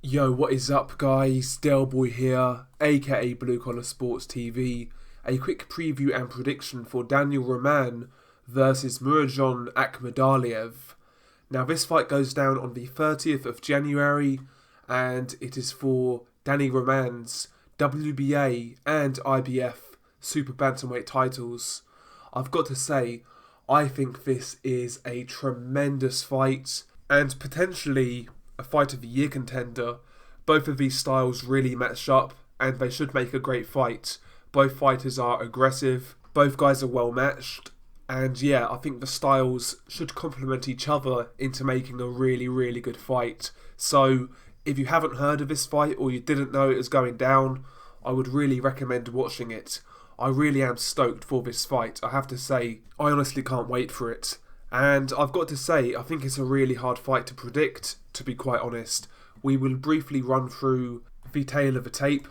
Yo, what is up, guys? Delboy here, aka Blue Collar Sports TV. A quick preview and prediction for Daniel Roman versus Murodjon Akhmadaliev. Now, this fight goes down on the 30th of January, and it is for Danny Roman's WBA and IBF Super Bantamweight titles. I've got to say, I think this is a tremendous fight, and potentially a fight of the year contender. Both of these styles really match up and they should make a great fight. Both fighters are aggressive, both guys are well matched, and yeah, I think the styles should complement each other into making a really good fight. So if you haven't heard of this fight or you didn't know it was going down, I would really recommend watching it. I really am stoked for this fight. I have to say, I honestly can't wait for it. And I've got to say, I think it's a really hard fight to predict, to be quite honest. We will briefly run through the tail of the tape,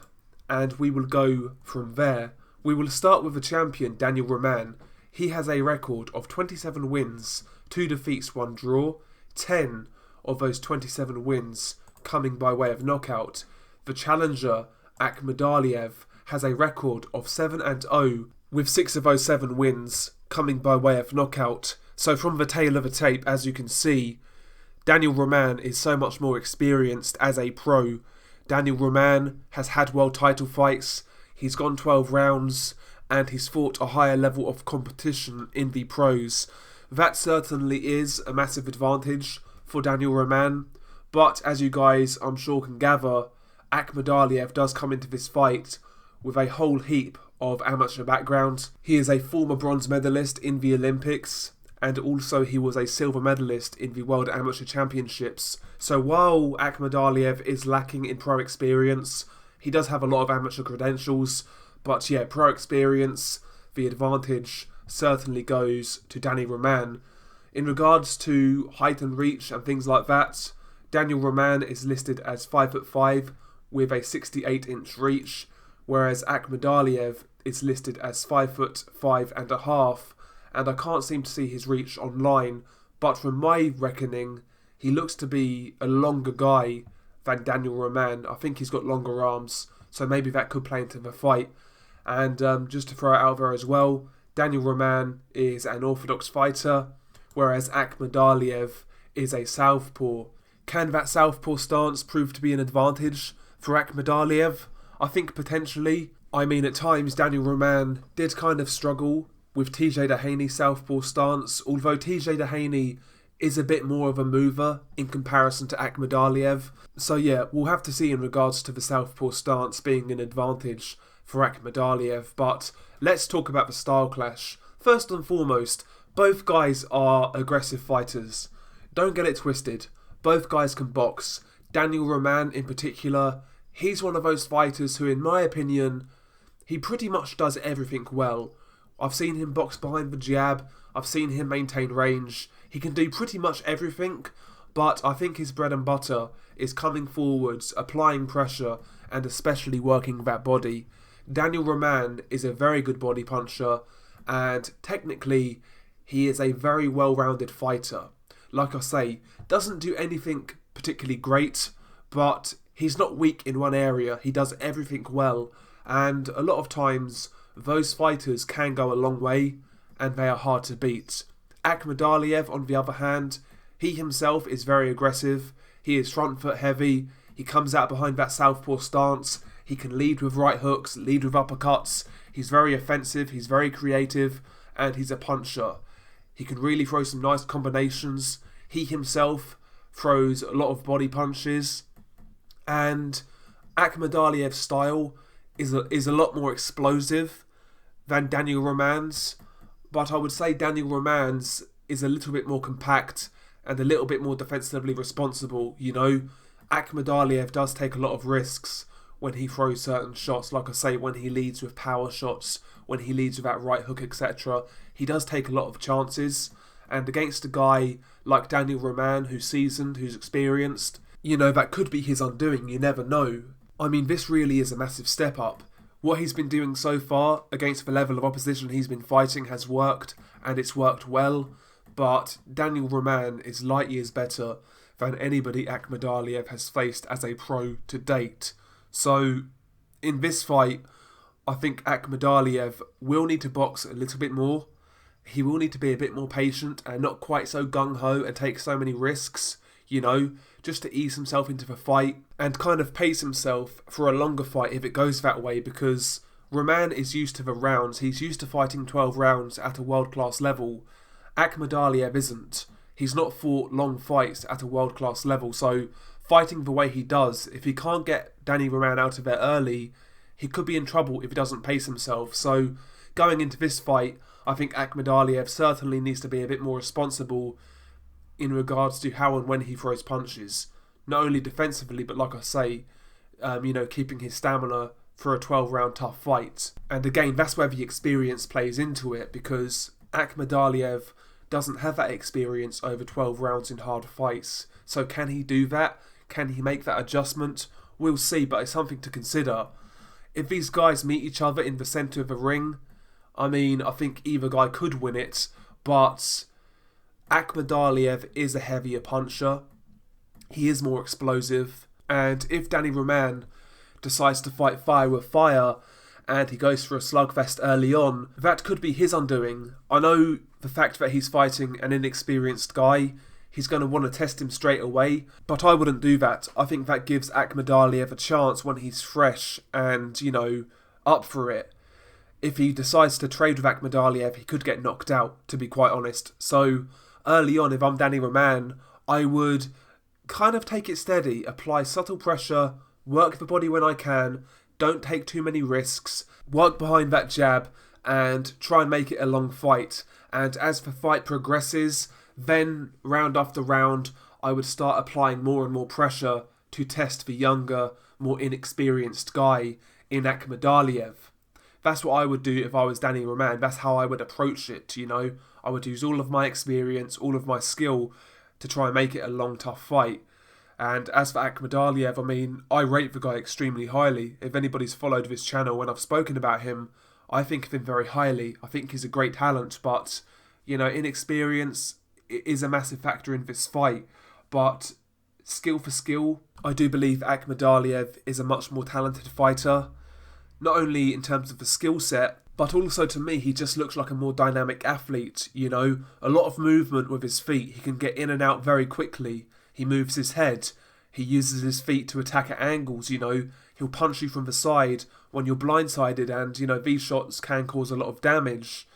and we will go from there. We will start with the champion, Daniel Roman. He has a record of 27 wins, 2 defeats, 1 draw. 10 of those 27 wins coming by way of knockout. The challenger, Akhmadaliev, has a record of 7-0, with 6 of those 7 wins coming by way of knockout. So from the tail of the tape, as you can see, Daniel Roman is so much more experienced as a pro. Daniel Roman has had world title fights, he's gone 12 rounds, and he's fought a higher level of competition in the pros. That certainly is a massive advantage for Daniel Roman, but as you guys I'm sure can gather, Akhmadaliev does come into this fight with a whole heap of amateur background. He is a former bronze medalist in the Olympics, and also he was a silver medalist in the World Amateur Championships. So while Akhmadaliev is lacking in pro experience, he does have a lot of amateur credentials, but yeah, pro experience, the advantage certainly goes to Danny Roman. In regards to height and reach and things like that, Daniel Roman is listed as 5'5" with a 68-inch reach, whereas Akhmadaliev is listed as 5'5.5", and I can't seem to see his reach online, but from my reckoning, he looks to be a longer guy than Daniel Roman. I think he's got longer arms, so maybe that could play into the fight. And just to throw it out there as well, Daniel Roman is an orthodox fighter, whereas Akhmadaliev is a southpaw. Can that southpaw stance prove to be an advantage for Akhmadaliev? I think potentially. I mean, at times Daniel Roman did kind of struggle with TJ Dehaney's southpaw stance, although TJ Dehaney is a bit more of a mover in comparison to Akhmadaliev. So yeah, we'll have to see in regards to the southpaw stance being an advantage for Akhmadaliev, but let's talk about the style clash. First and foremost, both guys are aggressive fighters. Don't get it twisted, both guys can box. Daniel Roman in particular, he's one of those fighters who, in my opinion, he pretty much does everything well. I've seen him box behind the jab, I've seen him maintain range. He can do pretty much everything, but I think his bread and butter is coming forwards, applying pressure, and especially working that body. Daniel Roman is a very good body puncher, and technically, he is a very well-rounded fighter. Like I say, doesn't do anything particularly great, but he's not weak in one area, he does everything well, and a lot of times those fighters can go a long way and they are hard to beat. Akhmadaliev, on the other hand, he himself is very aggressive, he is front foot heavy, he comes out behind that southpaw stance, he can lead with right hooks, lead with uppercuts, he's very offensive, he's very creative, and he's a puncher. He can really throw some nice combinations. He himself throws a lot of body punches, and Akhmadaliev's style is a lot more explosive than Daniel Roman's, but I would say Daniel Roman's is a little bit more compact and a little bit more defensively responsible, you know. Akhmadaliev does take a lot of risks when he throws certain shots, like I say, when he leads with power shots, when he leads with that right hook, etc. He does take a lot of chances, and against a guy like Daniel Roman, who's seasoned, who's experienced, you know, that could be his undoing, you never know. I mean, this really is a massive step up. What he's been doing so far against the level of opposition he's been fighting has worked, and it's worked well, but Daniel Roman is light years better. than anybody Akhmadaliev has faced as a pro to date. So in this fight, I think Akhmadaliev will need to box a little bit more. He will need to be a bit more patient and not quite so gung-ho and take so many risks, just to ease himself into the fight and kind of pace himself for a longer fight if it goes that way, because Roman is used to the rounds. He's used to fighting 12 rounds at a world-class level. Akhmadaliev isn't. He's not fought long fights at a world-class level, so fighting the way he does, if he can't get Danny Roman out of there early, he could be in trouble if he doesn't pace himself. So going into this fight, I think Akhmadaliev certainly needs to be a bit more responsible in regards to how and when he throws punches. Not only defensively, but like I say, keeping his stamina for a 12-round tough fight. And again, that's where the experience plays into it, because Akhmadaliev doesn't have that experience over 12 rounds in hard fights. So can he do that? Can he make that adjustment? We'll see, but it's something to consider. If these guys meet each other in the centre of the ring, I think either guy could win it, but Akhmadaliev is a heavier puncher. He is more explosive, and if Danny Roman decides to fight fire with fire and he goes for a slugfest early on, that could be his undoing. I know the fact that he's fighting an inexperienced guy, he's going to want to test him straight away, but I wouldn't do that. I think that gives Akhmadaliev a chance when he's fresh and, up for it. If he decides to trade with Akhmadaliev, he could get knocked out, to be quite honest. So early on, if I'm Danny Roman, I would kind of take it steady, apply subtle pressure, work the body when I can, don't take too many risks, work behind that jab, and try and make it a long fight. And as the fight progresses, then round after round, I would start applying more and more pressure to test the younger, more inexperienced guy in Akhmadaliev. That's what I would do if I was Danny Roman. That's how I would approach it, I would use all of my experience, all of my skill to try and make it a long, tough fight. And as for Akhmadaliev, I rate the guy extremely highly. If anybody's followed this channel when I've spoken about him, I think of him very highly. I think he's a great talent, but, inexperience is a massive factor in this fight. But skill for skill, I do believe Akhmadaliev is a much more talented fighter. Not only in terms of the skill set, but also to me, he just looks like a more dynamic athlete, A lot of movement with his feet. He can get in and out very quickly. He moves his head. He uses his feet to attack at angles, He'll punch you from the side when you're blindsided, and, these shots can cause a lot of damage.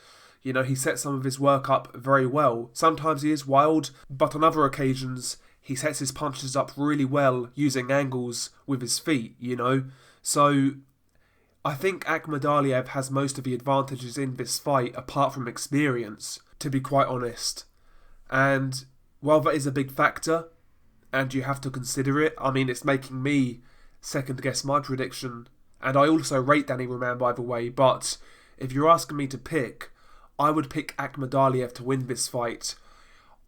He sets some of his work up very well. Sometimes he is wild, but on other occasions, he sets his punches up really well using angles with his feet, So I think Akhmadaliev has most of the advantages in this fight, apart from experience, to be quite honest. And while that is a big factor, and you have to consider it, it's making me second guess my prediction. And I also rate Danny Roman, by the way, but if you're asking me to pick, I would pick Akhmadaliev to win this fight.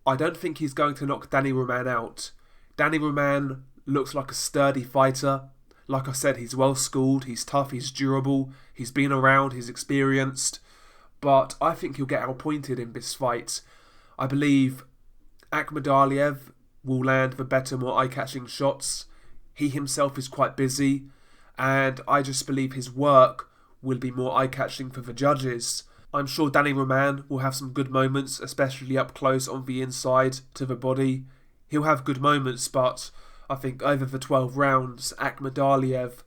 I don't think he's going to knock Danny Roman out. Danny Roman looks like a sturdy fighter. Like I said, he's well schooled, he's tough, he's durable, he's been around, he's experienced. But I think he'll get outpointed in this fight. I believe Akhmadaliev will land the better, more eye-catching shots. He himself is quite busy, and I just believe his work will be more eye-catching for the judges. I'm sure Danny Roman will have some good moments, especially up close on the inside to the body. He'll have good moments, but I think over the 12 rounds, Akhmadaliev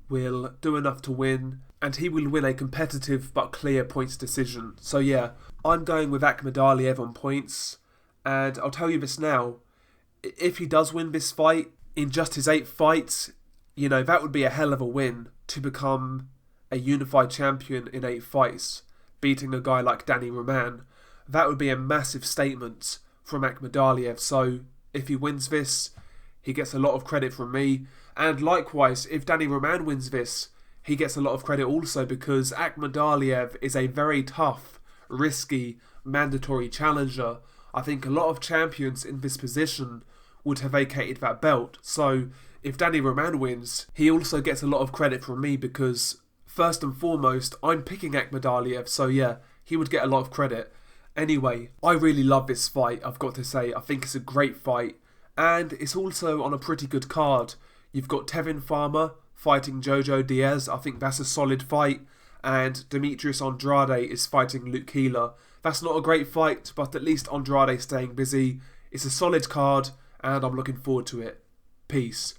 will do enough to win, and he will win a competitive but clear points decision. So yeah, I'm going with Akhmadaliev on points, and I'll tell you this now, if he does win this fight, in just his 8 fights, that would be a hell of a win to become a unified champion in 8 fights, beating a guy like Danny Roman. That would be a massive statement from Akhmadaliev, so if he wins this, he gets a lot of credit from me. And likewise, if Danny Roman wins this, he gets a lot of credit also, because Akhmadaliev is a very tough, risky, mandatory challenger. I think a lot of champions in this position would have vacated that belt. So if Danny Roman wins, he also gets a lot of credit from me, because first and foremost, I'm picking Akhmadaliev. So yeah, he would get a lot of credit. Anyway, I really love this fight, I've got to say. I think it's a great fight. And it's also on a pretty good card. You've got Tevin Farmer fighting Jojo Diaz. I think that's a solid fight. And Demetrius Andrade is fighting Luke Keeler. That's not a great fight, but at least Andrade staying busy. It's a solid card, and I'm looking forward to it. Peace.